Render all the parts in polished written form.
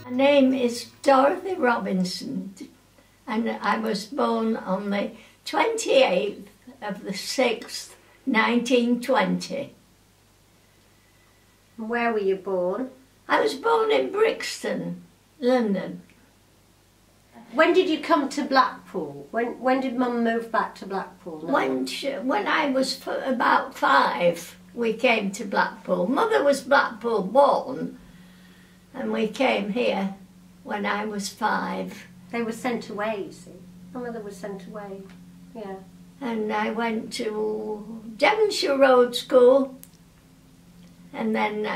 My name is Dorothy Robinson, and I was born on the 28th of the 6th, 1920. Where were you born? I was born in Brixton, London. When did you come to Blackpool? When did Mum move back to Blackpool? When I was about 5, we came to Blackpool. Mother was Blackpool born, and we came here when I was 5. They were sent away, you see. My mother was sent away, yeah. And I went to Devonshire Road School, and then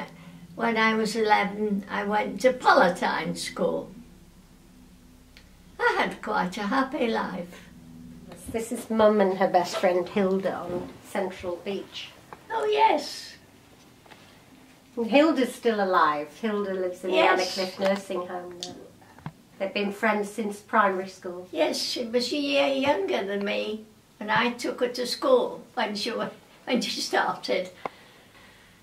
when I was 11, I went to Palatine School. I had quite a happy life. This is Mum and her best friend Hilda on Central Beach. Oh yes. And Hilda's still alive. Hilda lives in Yes. the Anacliff nursing home now. They've been friends since primary school. Yes, she was a year younger than me, and I took her to school when she started.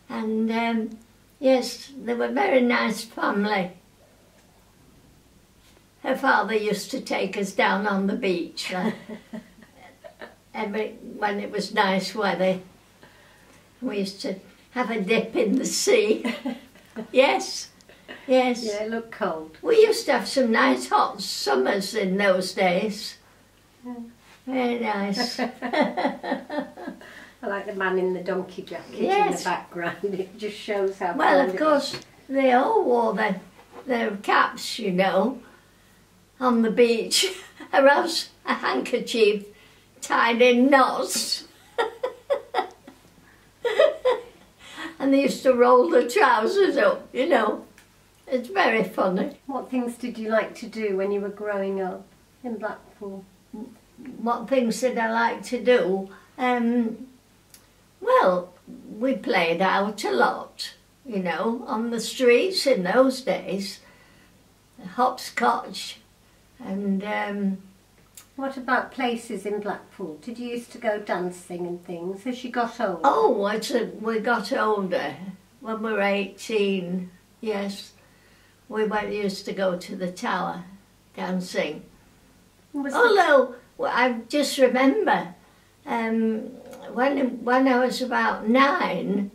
And yes, they were a very nice family. Her father used to take us down on the beach when it was nice weather. We used to have a dip in the sea. Yes, yes. Yeah, it looked cold. We used to have some nice hot summers in those days. Very nice. I like the man in the donkey jacket in the background. It just shows how well, cold of it course, is. they all wore their caps, you know, on the beach, or else a handkerchief tied in knots. And they used to roll the trousers up, you know. It's very funny. What things did you like to do when you were growing up in Blackpool? What things did I like to do? Well, we played out a lot, you know, on the streets in those days. Hopscotch and... What about places in Blackpool? Did you used to go dancing and things as you got older? Oh, we got older. When we were 18, yes, we used to go to the Tower dancing. Although, I just remember, when I was about 9,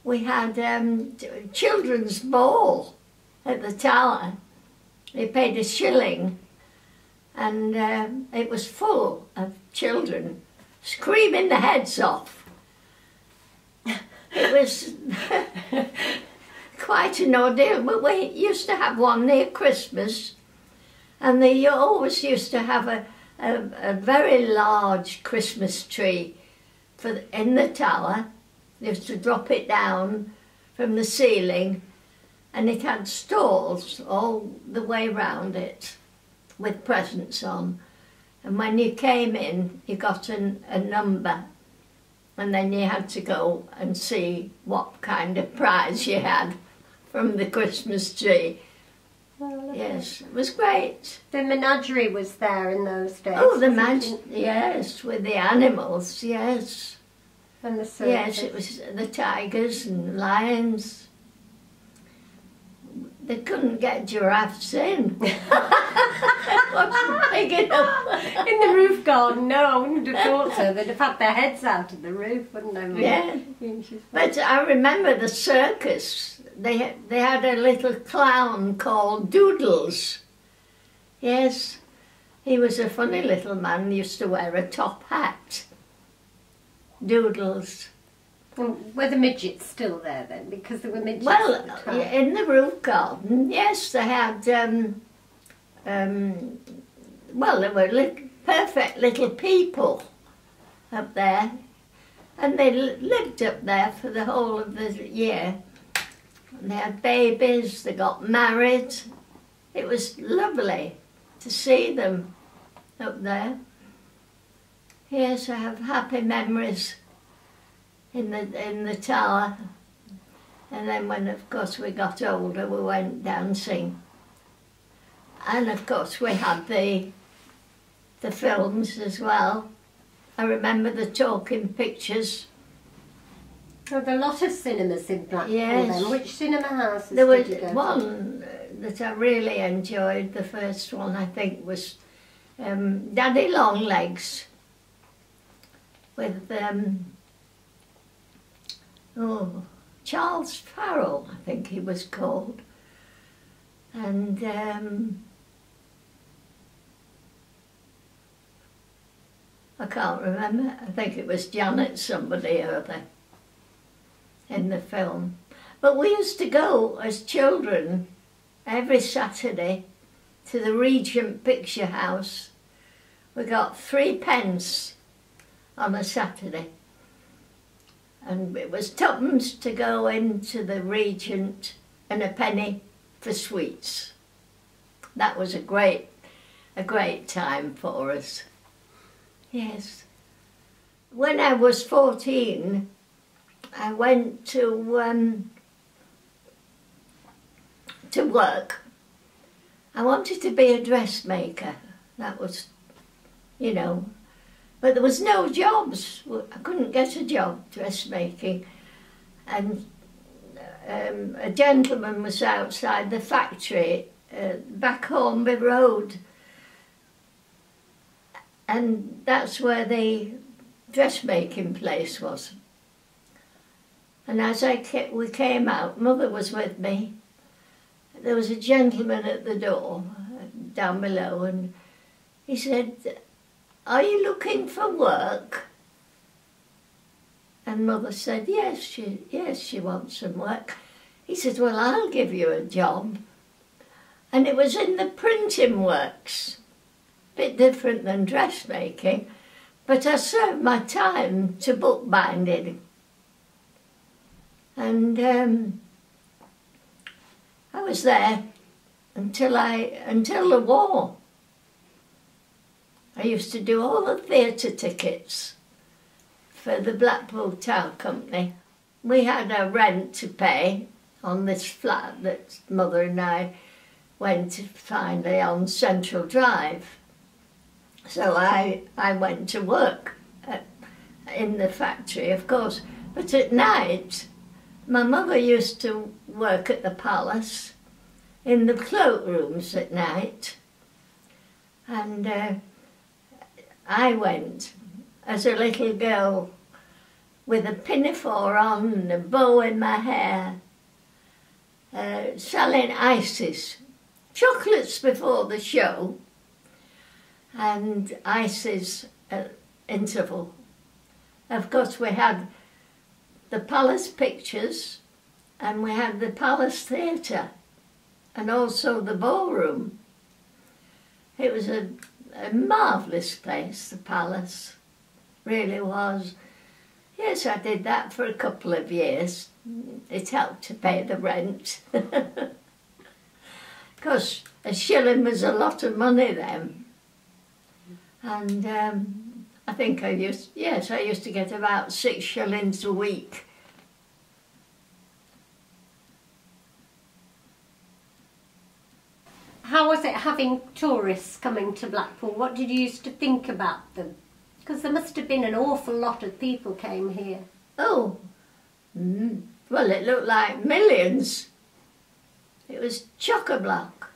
we had children's ball at the Tower. They paid a shilling, and it was full of children screaming their heads off. It was quite an ordeal, but we used to have one near Christmas, and they always used to have a very large Christmas tree in the Tower. They used to drop it down from the ceiling, and it had stalls all the way round it with presents on. And when you came in, you got a number, and then you had to go and see what kind of prize you had from the Christmas tree. Oh, yes, it was great. The menagerie was there in those days. Oh, yes, with the animals, yes. And the circus. Yes, it was the tigers and lions. They couldn't get giraffes in. Wasn't big enough. In the roof garden, no, I wouldn't have thought so. They'd have had their heads out of the roof, wouldn't they? Yeah. But I remember the circus. They had a little clown called Doodles. Yes, he was a funny little man. He used to wear a top hat. Doodles. Were the midgets still there then? Because there were midgets Well, at the time. in the roof garden, yes, they had, well, they were perfect little people up there, and they lived up there for the whole of the year. They had babies, they got married. It was lovely to see them up there. Yes, I have happy memories in the Tower. And then when, of course, we got older, we went dancing. And, of course, we had the films as well. I remember the talking pictures. There were a lot of cinemas in Blackpool Yes. then. Which cinema houses There was did you go to? one, that I really enjoyed, the first one I think was Daddy Longlegs with Charles Farrell, I think he was called, and I can't remember. I think it was Janet somebody or other in the film. But we used to go as children every Saturday to the Regent Picture House. We got 3p on a Saturday. And it was tuppence to go into the Regent and a penny for sweets. That was a great time for us. Yes. When I was 14, I went to work. I wanted to be a dressmaker. That was, you know, but there was no jobs. I couldn't get a job dressmaking. And a gentleman was outside the factory back Hornby Road. And that's where the dressmaking place was. And as we came out, Mother was with me. There was a gentleman at the door down below, and he said, "Are you looking for work?" And Mother said, yes, she wants some work. He said, "Well, I'll give you a job." And it was in the printing works. Bit different than dressmaking, but I served my time to bookbinding. And I was there until the war. I used to do all the theatre tickets for the Blackpool Tower Company. We had a rent to pay on this flat that Mother and I went finally on Central Drive. So I went to work in the factory, of course, but at night my mother used to work at the palace in the cloakrooms at night, and I went as a little girl with a pinafore on and a bow in my hair, selling ices, chocolates before the show, and ices at interval. Of course, we had the Palace Pictures and we had the Palace Theatre and also the ballroom. It was a marvellous place, the Palace, really was. Yes, I did that for a couple of years. It helped to pay the rent. Because a shilling was a lot of money then. And I think I used to get about 6 shillings a week. How was it having tourists coming to Blackpool? What did you used to think about them? Because there must have been an awful lot of people came here. Oh, well, it looked like millions. It was chock-a-block.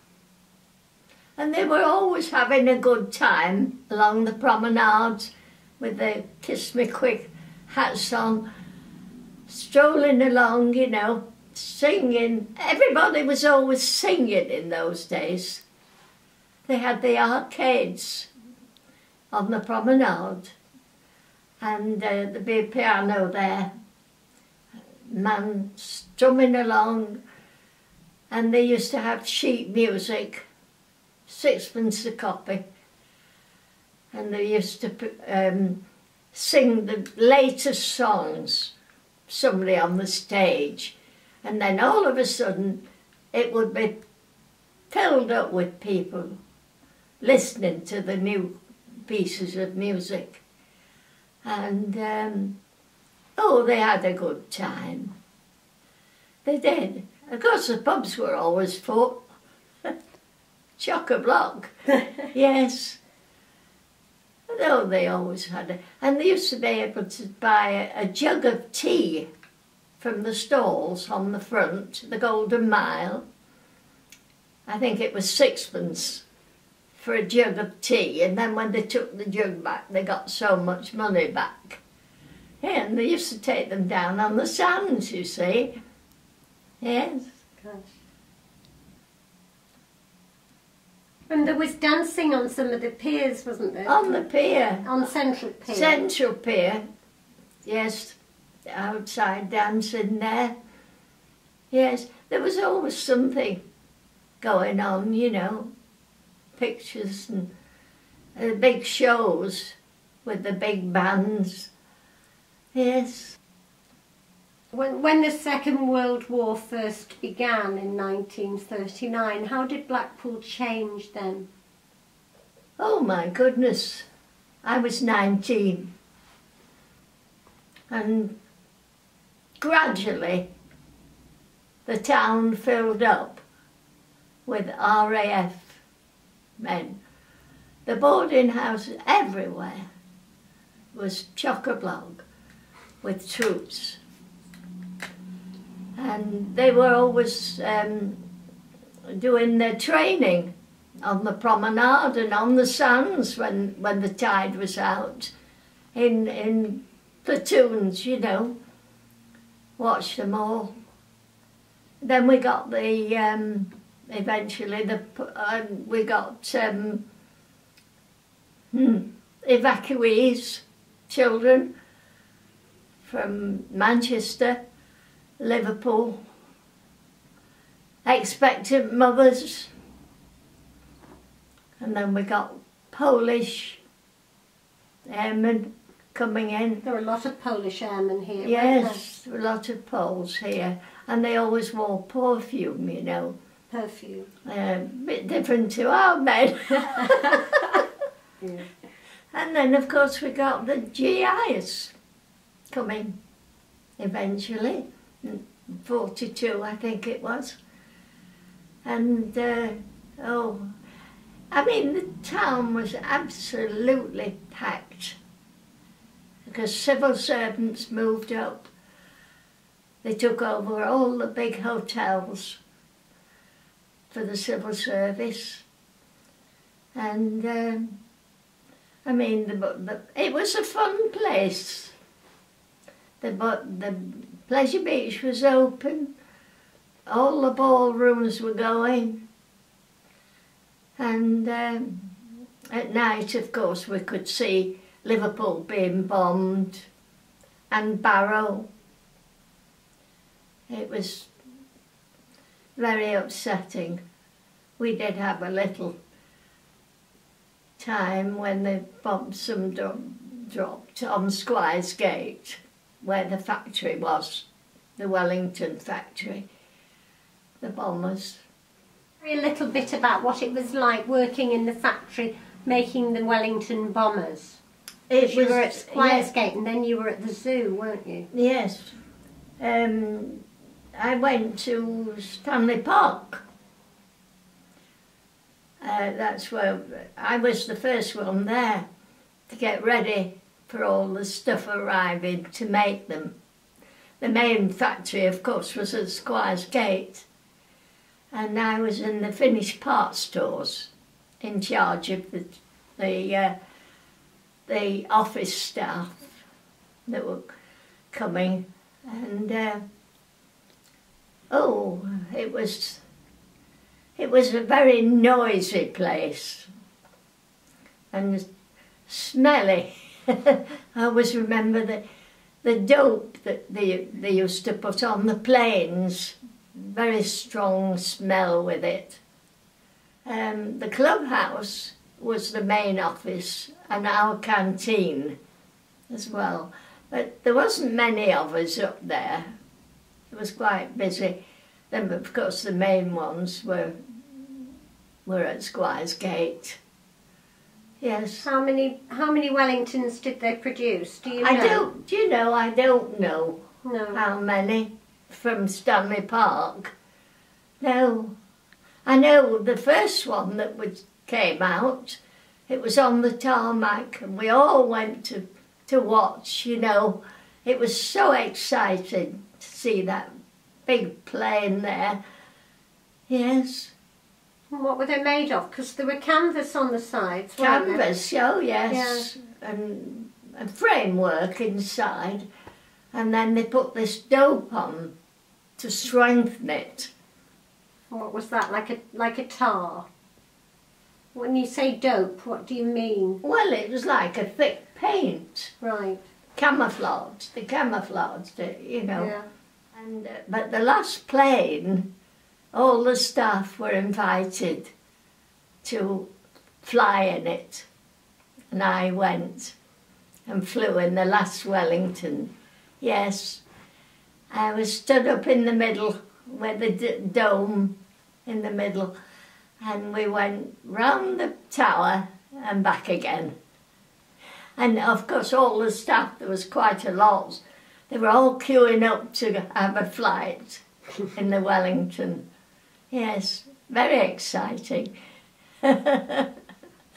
And they were always having a good time along the promenades with their Kiss Me Quick hats on, strolling along, you know, singing. Everybody was always singing in those days. They had the arcades on the promenade, and there'd be a piano there, man strumming along, and they used to have sheet music, 6p a copy, and they used to sing the latest songs, somebody on the stage, and then all of a sudden it would be filled up with people listening to the new pieces of music. And oh, they had a good time. They did. Of course the pubs were always full. Chock-a-block. Yes. Oh, they always had it. And they used to be able to buy a jug of tea from the stalls on the front, the Golden Mile. I think it was sixpence for a jug of tea, and then when they took the jug back, they got so much money back. Yeah, and they used to take them down on the sands, you see. Yes. Gosh. And there was dancing on some of the piers, wasn't there? On the pier. On Central Pier. Central Pier. Yes, outside dancing there. Yes, there was always something going on, you know. Pictures and big shows with the big bands. Yes. When the Second World War first began in 1939, how did Blackpool change then? Oh my goodness, I was 19. And gradually the town filled up with RAF men. The boarding house everywhere was chock-a-block with troops. And they were always doing their training on the promenade and on the sands when the tide was out, in platoons, you know. Watched them all. Then we got the, eventually, we got evacuees, children from Manchester, Liverpool, expectant mothers, and then we got Polish airmen coming in. There were a lot of Polish airmen here, Yes, there were a lot of Poles here, and they always wore perfume, you know. Perfume. A bit different to our men. Yeah. And then, of course, we got the GIs coming eventually. 42, I think it was. And, I mean, the town was absolutely packed because civil servants moved up. They took over all the big hotels for the civil service. And, I mean, it was a fun place. The Pleasure Beach was open, all the ballrooms were going, and at night, of course, we could see Liverpool being bombed and Barrow. It was very upsetting. We did have a little time when the bombs dropped on Squires Gate, where the factory was, the Wellington factory, the bombers. A little bit about what it was like working in the factory making the Wellington bombers. You were at Squires Gate and then you were at the zoo, weren't you? Yes. I went to Stanley Park. That's where I was the first one there to get ready for all the stuff arriving to make them. The main factory, of course, was at Squires Gate, and I was in the finished part stores in charge of the office staff that were coming, and it was a very noisy place and smelly. I always remember the dope that they used to put on the planes, very strong smell with it. The clubhouse was the main office and our canteen as well, but there wasn't many of us up there. It was quite busy. Then, of course, the main ones were at Squires Gate. Yes. How many Wellingtons did they produce? Do you know? I don't know No. how many from Stanley Park. No. I know the first one that came out, it was on the tarmac and we all went to watch, you know. It was so exciting to see that big plane there. Yes. And what were they made of? Because there were canvas on the sides, weren't there? Canvas, oh yes, and a framework inside, and then they put this dope on to strengthen it. What was that, like a tar? When you say dope, what do you mean? Well, it was like a thick paint. Right. Camouflage, the camouflage, you know. Yeah. And but the last plane, all the staff were invited to fly in it, and I went and flew in the last Wellington. Yes, I was stood up in the middle with the dome in the middle, and we went round the tower and back again. And of course all the staff, there was quite a lot, they were all queuing up to have a flight in the Wellington. Yes, very exciting. So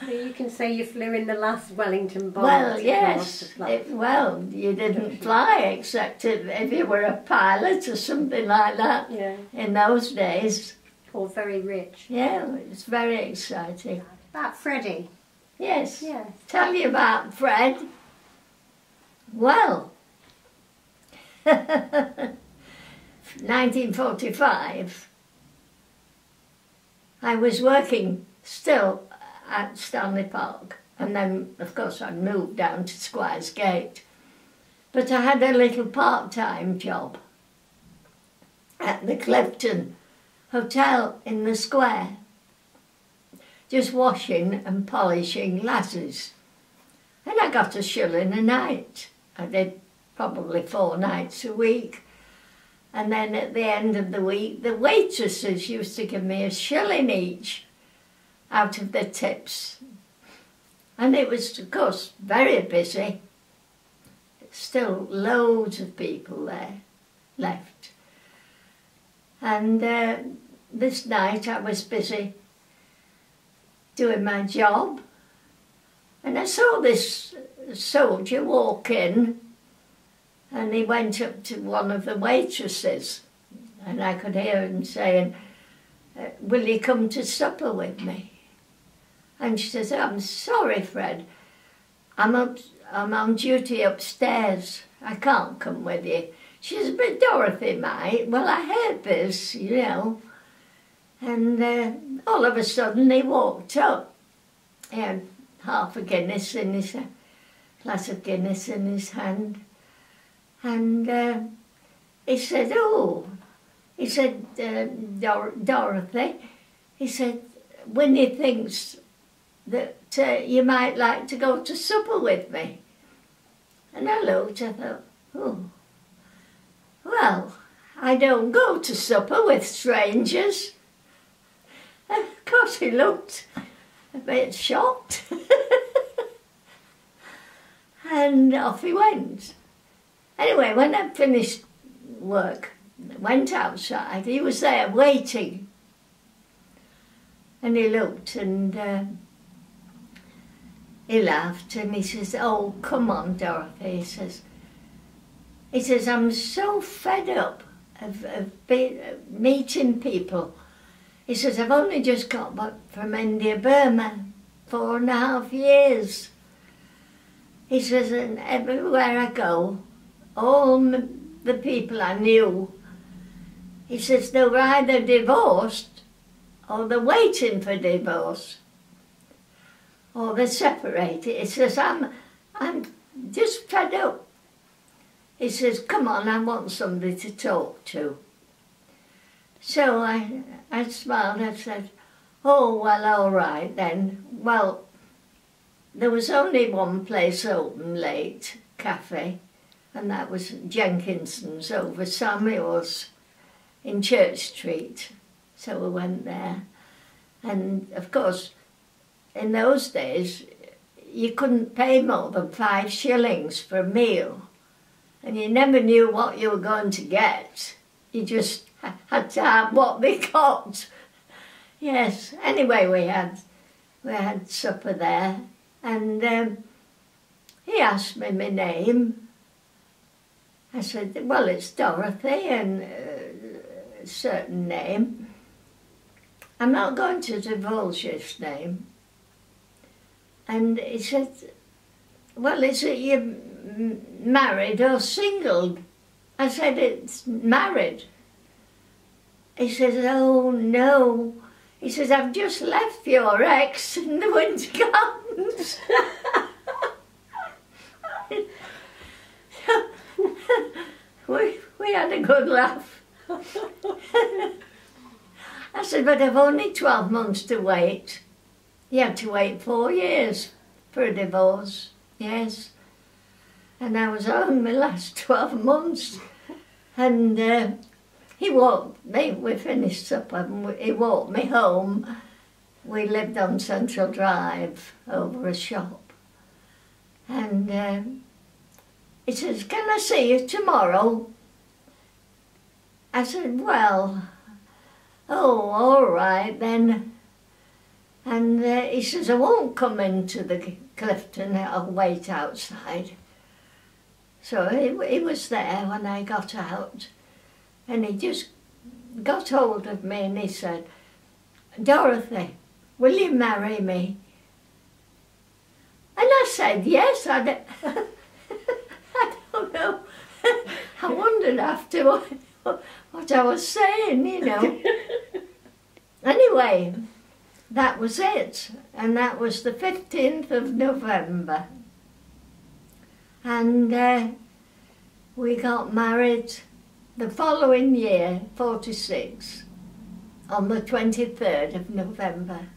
you can say you flew in the last Wellington bomber. Well, yes. Well, you didn't fly except if you were a pilot or something like that. Yeah. In those days. Or very rich. Yeah, it's very exciting. About Freddie. Yes. Yes. Tell you about Fred. Well, 1945, I was working still at Stanley Park, and then of course I moved down to Squires Gate, but I had a little part-time job at the Clifton Hotel in the square, just washing and polishing glasses, and I got a shilling a night. I did probably 4 nights a week. And then at the end of the week, the waitresses used to give me a shilling each out of the tips. And it was, of course, very busy. Still loads of people there left. And this night I was busy doing my job. And I saw this soldier walk in, and he went up to one of the waitresses, and I could hear him saying, "Will you come to supper with me?" And she says, "I'm sorry, Fred, I'm on duty upstairs. I can't come with you." She says, "But Dorothy might." Well, I heard this, you know. And all of a sudden he walked up. He had half a Guinness in his glass of Guinness in his hand. And he said, "Oh," he said, Dorothy, he said, "Winnie thinks that you might like to go to supper with me." And I looked, I thought, oh, well, I don't go to supper with strangers. And of course he looked a bit shocked. And off he went. Anyway, when I finished work, went outside, he was there waiting. And he looked and he laughed and he says, "Oh, come on, Dorothy," he says, "I'm so fed up of meeting people." He says, "I've only just got back from India, Burma, 4.5 years. He says, "And everywhere I go, all the people I knew," he says, "they were either divorced or they're waiting for divorce or they're separated." He says, I'm just fed up." He says, "Come on, I want somebody to talk to." So I smiled, I said, "Oh, well, all right then. Well, there was only one place open late, cafe, and that was Jenkinson's over Samuel's in Church Street." So we went there. And of course, in those days, you couldn't pay more than 5 shillings for a meal. And you never knew what you were going to get. You just had to have what they got. Yes, anyway, we had supper there. And he asked me my name. I said, "Well, it's Dorothy," and a certain name. I'm not going to divulge his name. And he said, well, is it you married or single? I said, it's married. He says, oh no. He says, I've just left your ex in the Winter Gardens. we had a good laugh. I said, but I've only 12 months to wait. You had to wait 4 years for a divorce, yes. And I was on my last 12 months. And he walked me, we finished supper, and he walked me home. We lived on Central Drive over a shop. And he says, can I see you tomorrow? I said, well, oh, all right then. And he says, I won't come into the Clifton, I'll wait outside. So he was there when I got out, and he just got hold of me and he said, Dorothy, will you marry me? And I said, yes. I don't know. I wondered after what I was saying, you know. Anyway, that was it, and that was the 15th of November. And we got married the following year, 46, on the 23rd of November.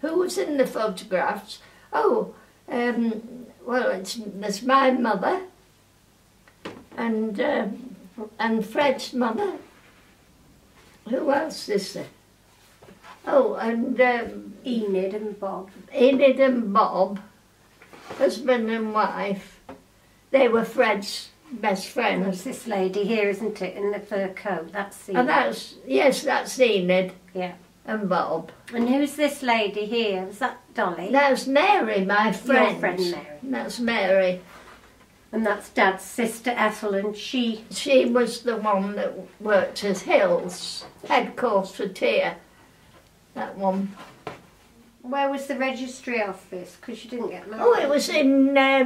Who was in the photographs? Oh, well, there's my mother and Fred's mother. Who else is there? Oh, and Enid and Bob. Enid and Bob, husband and wife. They were Fred's best friends. There's this lady here, isn't it, in the fur coat? That's Enid. And that's Enid. Yeah. And Bob. And who's this lady here? Was that Dolly? That's Mary, my friend. Your friend Mary. That's Mary. And that's Dad's sister Ethel, and she was the one that worked at Hills, head course for Tia. That one. Where was the registry office? Because you didn't get married. Oh, it was in near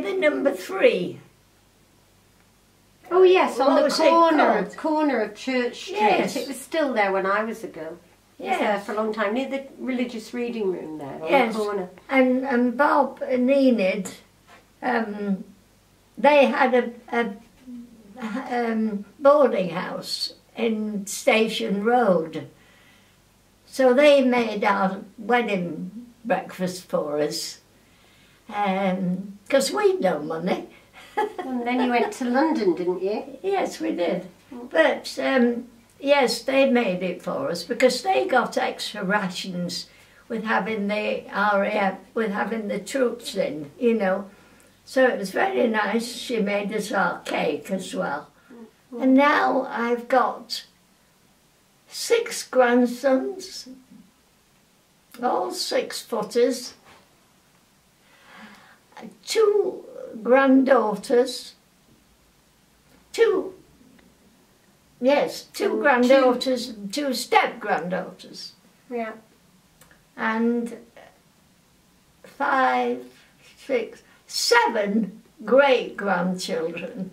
the number 3. Oh yes, What on the was it called? corner of Church Street. Yes. It was still there when I was a girl. It was there Yes. for a long time, near the religious reading room there on Yes. the corner. And Bob and Enid, they had a boarding house in Station Road. So they made our wedding breakfast for us, because we'd no money. And then you went to London, didn't you? Yes, we did. But yes, they made it for us because they got extra rations with having the RAF, with having the troops in, you know. So it was very nice. She made us our cake as well. And now I've got 6 grandsons, all 6-footers, 2 granddaughters, 2 granddaughters, 2 step-granddaughters. Yeah. And 5, 6, 7 great-grandchildren.